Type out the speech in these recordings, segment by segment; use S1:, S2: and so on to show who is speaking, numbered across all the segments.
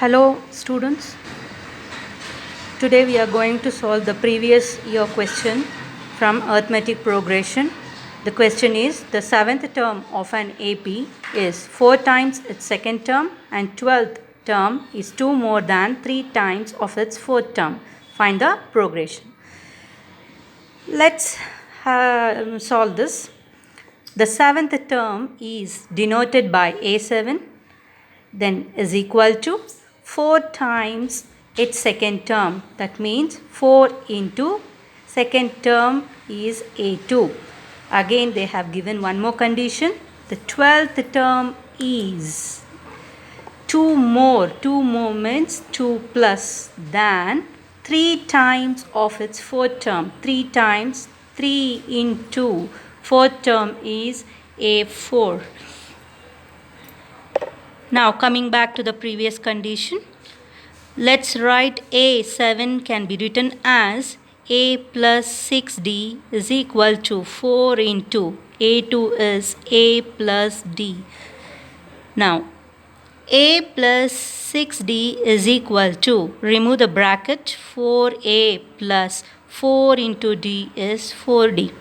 S1: Hello students, today we are going to solve the previous year question from arithmetic progression. The question is the 7th term of an AP is 4 times its second term and 12th term is 2 more than 3 times of its fourth term. Find the progression. Let's solve this. The 7th term is denoted by A7 then is equal to 4 times its second term. That means 4 into second term is A2. Again they have given one more condition. The 12th term is 2 more means 2 plus than 3 times of its fourth term. 3 times 3 into fourth term is A4. Now coming back to the previous condition, let's write A7 can be written as A plus 6D is equal to 4 into A2 is A plus D. Now A plus 6D is equal to, remove the bracket, 4A plus 4 into D is 4D.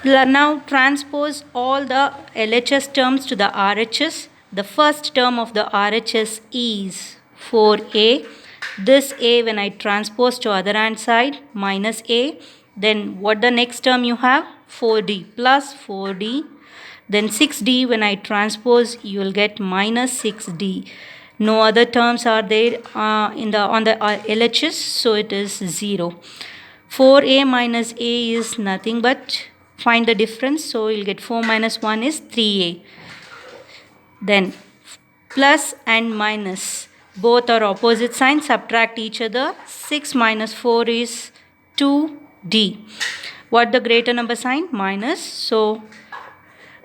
S1: Now transpose all the LHS terms to the RHS. The first term of the RHS is 4A. This A when I transpose to other hand side minus A. Then what the next term you have? 4D plus 4D. Then 6D when I transpose you will get minus 6D. No other terms are there on the LHS, so it is 0. 4A minus A is nothing but find the difference, so you'll get 4 minus 1 is 3A. Then plus and minus both are opposite signs, subtract each other. 6 minus 4 is 2D. What the greater number sign? Minus, so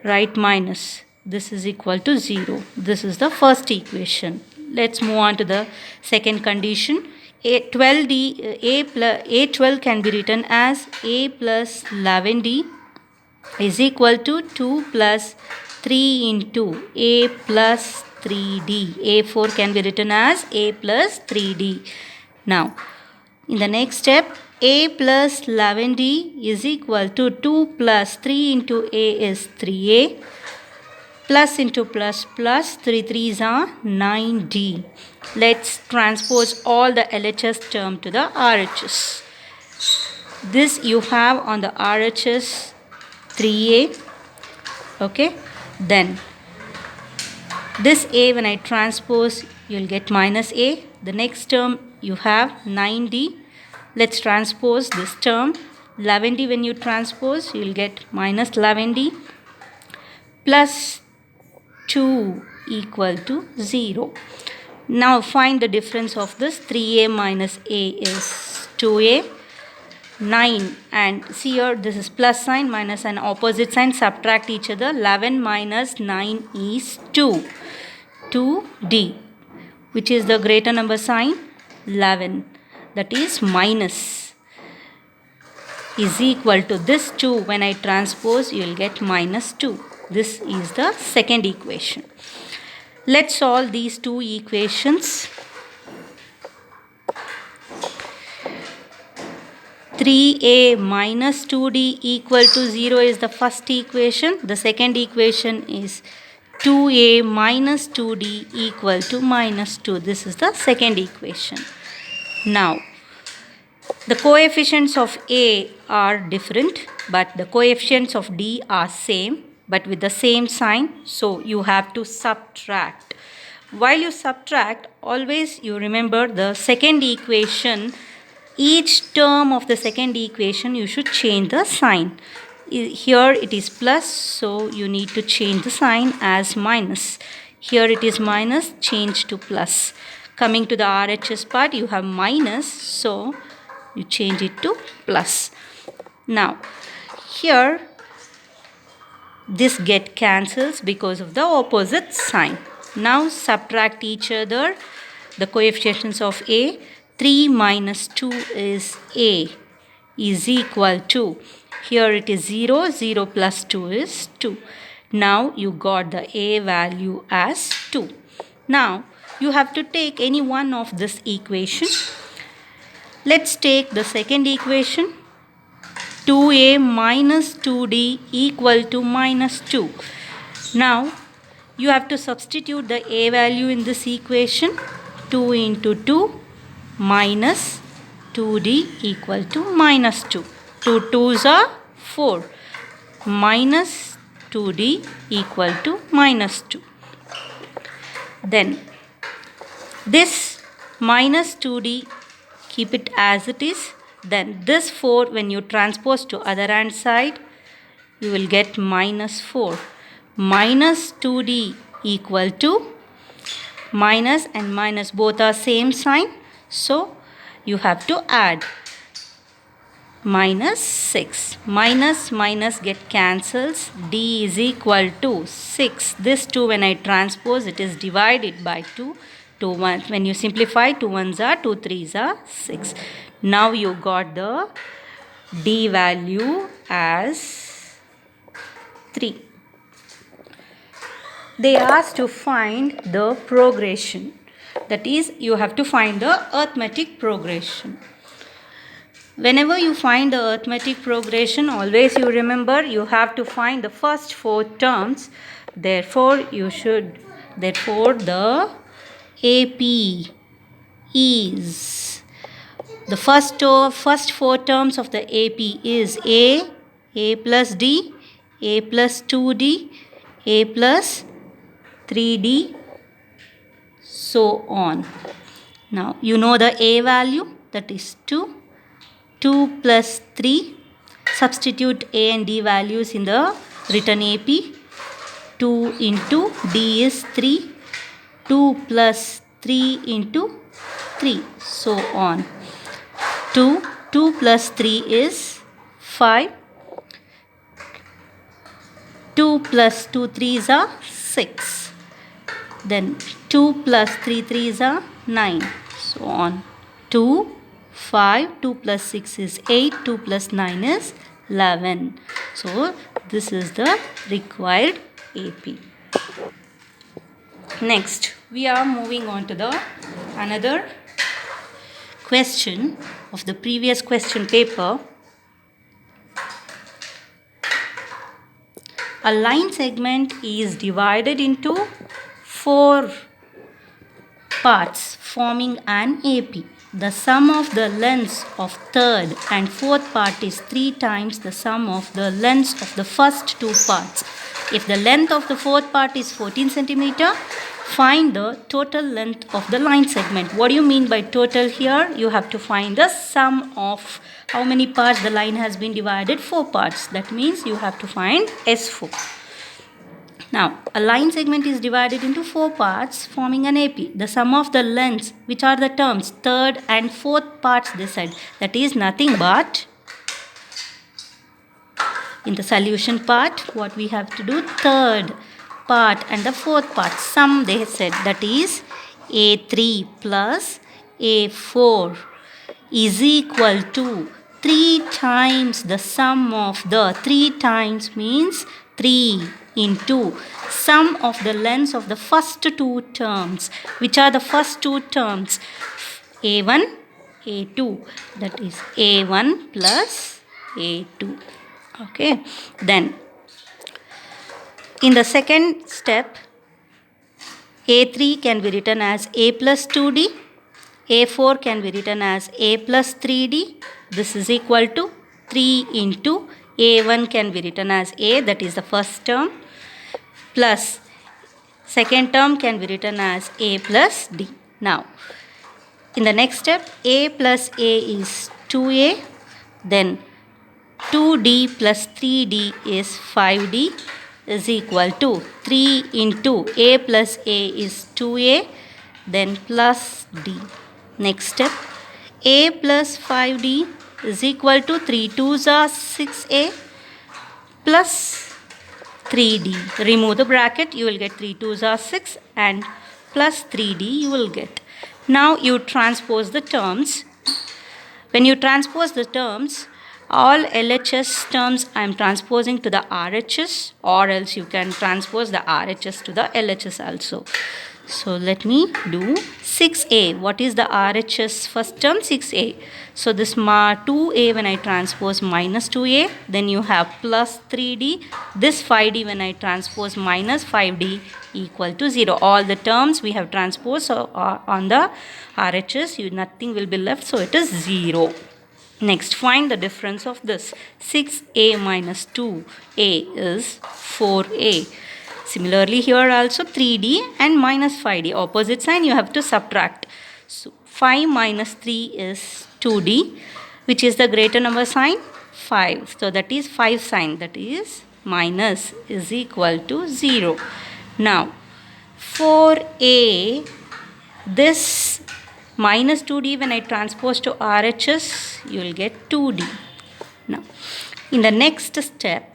S1: write minus. This is equal to 0. This is the first equation. Let's move on to the second condition. A12 can be written as A plus 11D is equal to 2 plus 3 into A plus 3D. A4 can be written as A plus 3D. Now, in the next step, A plus 11D is equal to 2 plus 3 into A is 3A. Plus into plus plus, 3 3s are 9D. Let's transpose all the LHS term to the RHS. This you have on the RHS 3A. Okay. Then this A when I transpose you'll get minus A. The next term you have 9D. Let's transpose this term. 11D when you transpose you'll get minus 11D plus 2 equal to 0. Now find the difference of this. 3A minus A is 2A. 9 and see here this is plus sign minus an opposite sign, subtract each other. 11 minus 9 is 2. 2D. Which is the greater number sign? 11. That is minus is equal to this 2 when I transpose you will get minus 2. This is the second equation. Let's solve these two equations. 3A minus 2D equal to 0 is the first equation. The second equation is 2A minus 2D equal to minus 2. This is the second equation. Now, the coefficients of A are different, but the coefficients of D are same, but with the same sign. So, you have to subtract. While you subtract, always you remember the second equation. Each term of the second equation you should change the sign. Here it is plus, so you need to change the sign as minus. Here it is minus, change to plus. Coming to the RHS part, you have minus, so you change it to plus. Now, here this get cancels because of the opposite sign. Now subtract each other the coefficients of A. 3 minus 2 is A is equal to, here it is 0, 0 plus 2 is 2. Now you got the A value as 2. Now you have to take any one of this equation. Let's take the second equation. 2a minus 2d equal to minus 2. Now you have to substitute the a value in this equation. 2 into 2 minus 2d equal to minus 2. 2 2s are 4. Minus 2d equal to minus 2. Then this minus 2d, keep it as it is. Then this 4, when you transpose to other hand side, you will get minus 4. Minus 2d equal to minus and minus, both are same sign. So you have to add minus 6. Minus minus get cancels. D is equal to 6. This 2, when I transpose, it is divided by 2. 2 1. When you simplify, 2 1s are 2 3s are 6. Now you got the D value as 3. They asked to find the progression. That is, you have to find the arithmetic progression. Whenever you find the arithmetic progression, always you remember you have to find the first 4 terms. Therefore, the AP is, the first 4 terms of the AP is A plus D, A plus 2D, A plus 3D, so on. Now you know the A value, that is 2. 2 plus 3. Substitute A and D values in the written AP. 2 into D is 3. 2 plus 3 into 3, so on. 2 plus 3 is 5. 2 plus 2 3s are 6. Then 2 plus 3 3s are 9, so on. 2 5, 2 plus 6 is 8, 2 plus 9 is 11. So this is the required AP. Next, we are moving on to the another question of the previous question paper. A line segment is divided into 4 parts forming an AP. The sum of the lengths of third and fourth part is 3 times the sum of the lengths of the first 2 parts. If the length of the fourth part is 14 centimeter, find the total length of the line segment. What do you mean by total here? You have to find the sum of how many parts the line has been divided. 4 parts. That means you have to find S4. Now, a line segment is divided into 4 parts forming an AP. The sum of the lengths, which are the terms, third and fourth parts this side. That is nothing but, in the solution part, what we have to do, third part and the fourth part. Sum, they said, that is A3 plus A4 is equal to 3 times the sum of the, 3 times means 3 into sum of the lengths of the first 2 terms. Which are the first 2 terms? A1, A2. That is A1 plus A2. Okay. Then, in the second step, A3 can be written as A plus 2D. A4 can be written as A plus 3D. This is equal to 3 into A1 can be written as A, that is the first term, plus second term can be written as A plus D. Now, in the next step, A plus A is 2A, then 2D plus 3D is 5D is equal to 3 into A plus A is 2A, then plus D. Next step, A plus 5D is equal to 3 2s are 6A plus 3D. Remove the bracket, you will get 3 2s are 6 and plus 3D you will get. Now you transpose the terms. When you transpose the terms, all LHS terms I am transposing to the RHS, or else you can transpose the RHS to the LHS also. So let me do 6a. What is the RHS first term? 6a. So this 2a when I transpose minus 2a, then you have plus 3d. This 5d when I transpose minus 5d equal to 0. All the terms we have transposed on the RHS, nothing will be left, so it is 0. Next, find the difference of this. 6a minus 2a is 4a. Similarly, here also 3d and minus 5d. Opposite sign you have to subtract. So, 5 minus 3 is 2d. Which is the greater number sign? 5. So, that is 5 sign. That is minus is equal to 0. Now, 4a, this minus 2d when I transpose to RHS, you will get 2d. Now, in the next step,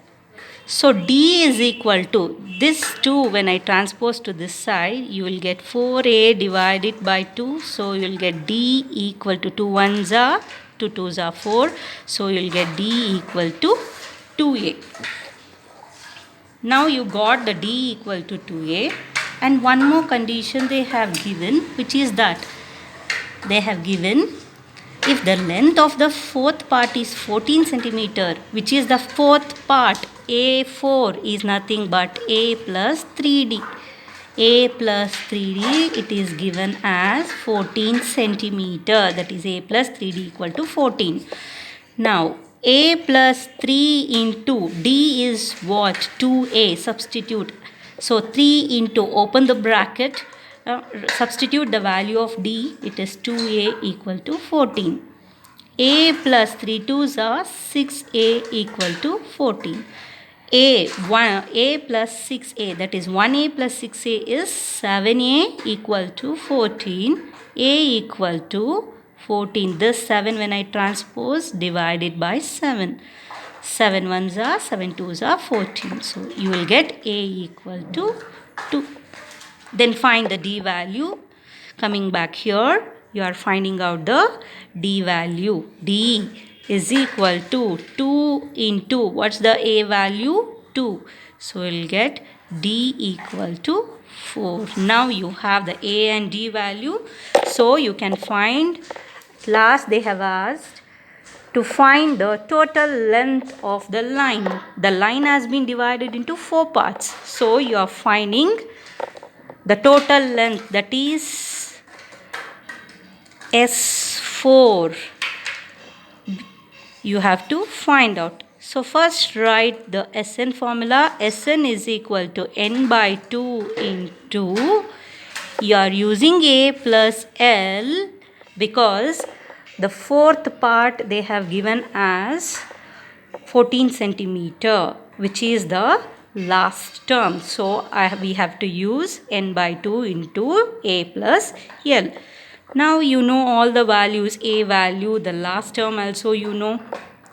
S1: so d is equal to this 2 when I transpose to this side, you will get 4a divided by 2. So you will get d equal to 2 1s are 2 2s are 4. So you will get d equal to 2a. Now you got the d equal to 2a, and one more condition they have given, which is that they have given if the length of the fourth part is 14 centimeter, which is the fourth part, A4 is nothing but A plus 3D. A plus 3D, it is given as 14 centimeter. That is A plus 3D equal to 14. Now, A plus 3 into D is what? 2A. Substitute. So, 3 into, open the bracket. Substitute the value of D, it is 2a equal to 14. A plus 3 2s are 6a equal to 14. A plus 6a, that is 1a plus 6a is 7a equal to 14. A equal to 14. This 7 when I transpose, divided by 7. 7 1s are 7 2s are 14. So you will get a equal to 2. Then find the d value. Coming back here, you are finding out the d value. D is equal to 2 into, what's the a value? 2. So we'll get d equal to 4. Now you have the a and d value. So you can find, last they have asked to find the total length of the line. The line has been divided into 4 parts. So you are finding the total length, that is S4. You have to find out. So first write the Sn formula. Sn is equal to n by 2 into, you are using A plus L because the fourth part they have given as 14 centimeter, which is the last term. So we have to use n by 2 into a plus l. Now you know all the values, a value, the last term also you know.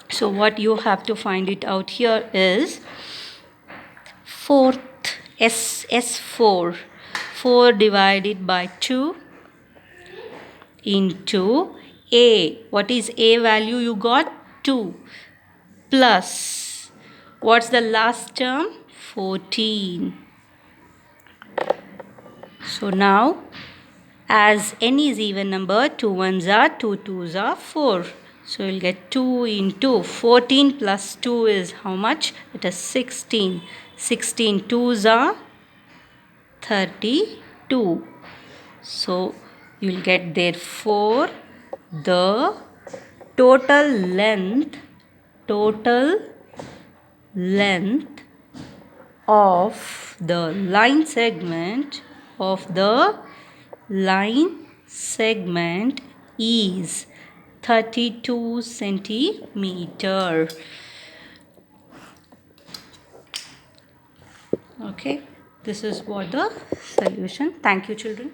S1: So what you have to find it out here is fourth S4, 4 divided by 2 into a. What is a value you got? 2 plus, what's the last term? 14. So now, as n is even number, 2 1s are 2 2s are 4. So you'll get 2 into 14 plus 2 is how much? It is 16. 16 2s are 32. So you'll get therefore the total length of the line segment is 32 centimeter. Okay, this is what the solution. Thank you, children.